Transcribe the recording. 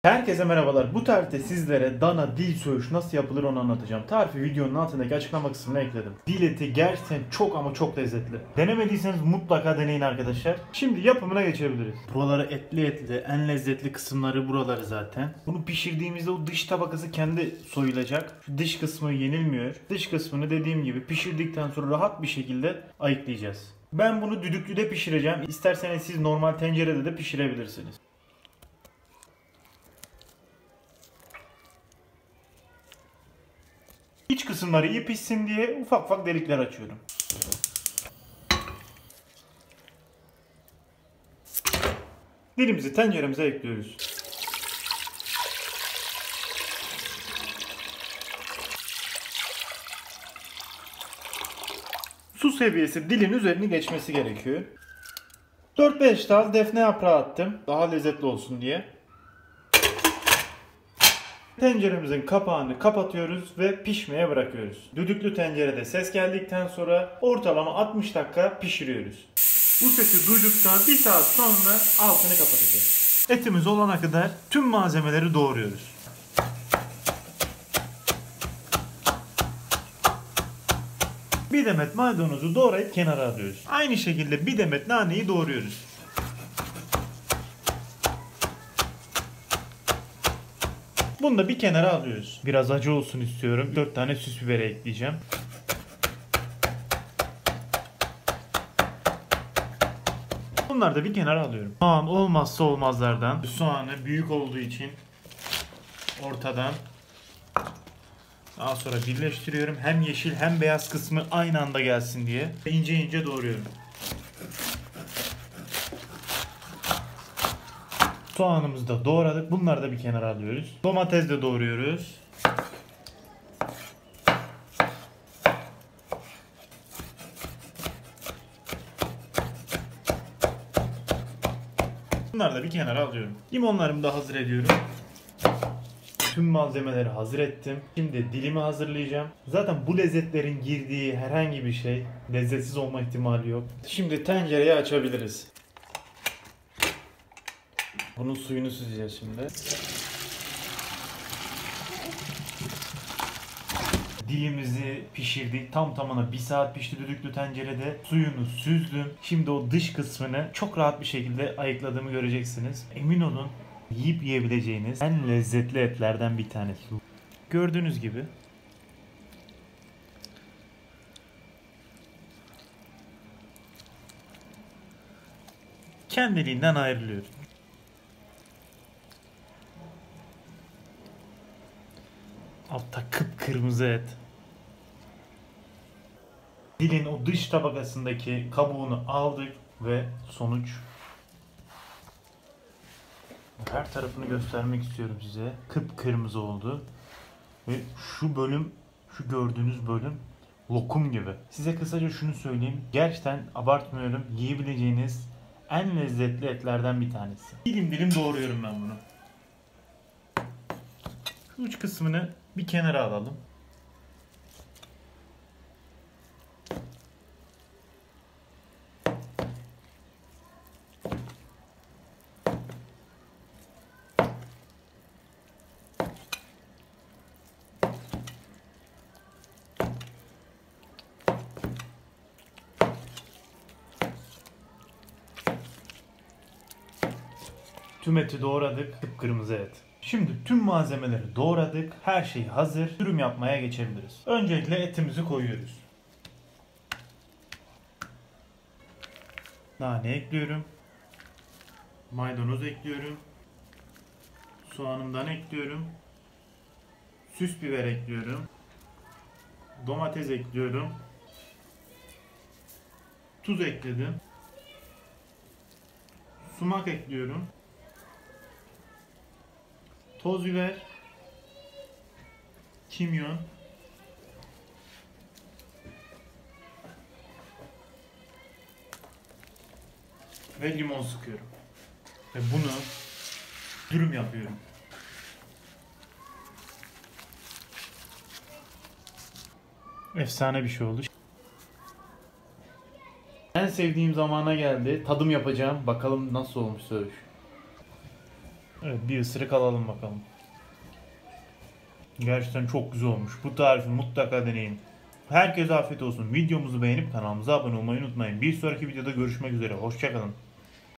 Herkese merhabalar. Bu tarifte sizlere dana dil söğüş nasıl yapılır onu anlatacağım. Tarifi videonun altındaki açıklama kısmına ekledim. Dil eti gerçekten çok ama çok lezzetli. Denemediyseniz mutlaka deneyin arkadaşlar. Şimdi yapımına geçebiliriz. Buraları etli en lezzetli kısımları buraları zaten. Bunu pişirdiğimizde o dış tabakası kendi soyulacak. Şu dış kısmı yenilmiyor. Dış kısmını dediğim gibi pişirdikten sonra rahat bir şekilde ayıklayacağız. Ben bunu düdüklüde pişireceğim. İsterseniz siz normal tencerede de pişirebilirsiniz. İç kısımları iyi pişsin diye ufak ufak delikler açıyorum. Dilimizi tenceremize ekliyoruz. Su seviyesi dilin üzerini geçmesi gerekiyor. 4-5 tane defne yaprağı attım. Daha lezzetli olsun diye. Tenceremizin kapağını kapatıyoruz ve pişmeye bırakıyoruz. Düdüklü tencerede ses geldikten sonra ortalama 60 dakika pişiriyoruz. Bu sesi duyduktan 1 saat sonra altını kapatacağız. Etimiz olana kadar tüm malzemeleri doğruyoruz. Bir demet maydanozu doğrayıp kenara alıyoruz. Aynı şekilde bir demet naneyi doğruyoruz. Bunu da bir kenara alıyoruz. Biraz acı olsun istiyorum. 4 tane süs biberi ekleyeceğim. Bunları da bir kenara alıyorum. Soğan olmazsa olmazlardan. Soğanı büyük olduğu için ortadan daha sonra birleştiriyorum. Hem yeşil hem beyaz kısmı aynı anda gelsin diye. İnce ince doğruyorum. Soğanımızı da doğradık. Bunları da bir kenara alıyoruz. Domates de doğruyoruz. Bunları da bir kenara alıyorum. Limonlarımı da hazır ediyorum. Tüm malzemeleri hazır ettim. Şimdi dilimi hazırlayacağım. Zaten bu lezzetlerin girdiği herhangi bir şey lezzetsiz olma ihtimali yok. Şimdi tencereyi açabiliriz. Bunun suyunu süzeceğiz şimdi. Dilimizi pişirdik. Tam tamına 1 saat pişti düdüklü tencerede. Suyunu süzdüm. Şimdi o dış kısmını çok rahat bir şekilde ayıkladığımı göreceksiniz. Emin olun yiyip yiyebileceğiniz en lezzetli etlerden bir tanesi. Gördüğünüz gibi. Kendiliğinden ayrılıyor. Altta kıpkırmızı et. Dilin o dış tabakasındaki kabuğunu aldık ve sonuç. Her tarafını göstermek istiyorum size. Kıpkırmızı oldu. Ve şu bölüm, şu gördüğünüz bölüm lokum gibi. Size kısaca şunu söyleyeyim. Gerçekten abartmıyorum. Yiyebileceğiniz en lezzetli etlerden bir tanesi. Dilim dilim doğruyorum ben bunu. Şu uç kısmını bir kenara alalım. Tüm eti doğradık. Kıpkırmızı et. Şimdi tüm malzemeleri doğradık. Her şey hazır. Dürüm yapmaya geçebiliriz. Öncelikle etimizi koyuyoruz. Nane ekliyorum. Maydanoz ekliyorum. Soğanımdan ekliyorum. Süs biber ekliyorum. Domates ekliyorum. Tuz ekledim. Sumak ekliyorum. Toz biber. Kimyon. Ve limon sıkıyorum. Ve bunu dürüm yapıyorum. Efsane bir şey oldu. En sevdiğim zamana geldi. Tadım yapacağım. Bakalım nasıl olmuş söğüş. Evet, bir ısırık alalım bakalım. Gerçekten çok güzel olmuş. Bu tarifi mutlaka deneyin. Herkese afiyet olsun. Videomuzu beğenip kanalımıza abone olmayı unutmayın. Bir sonraki videoda görüşmek üzere. Hoşçakalın.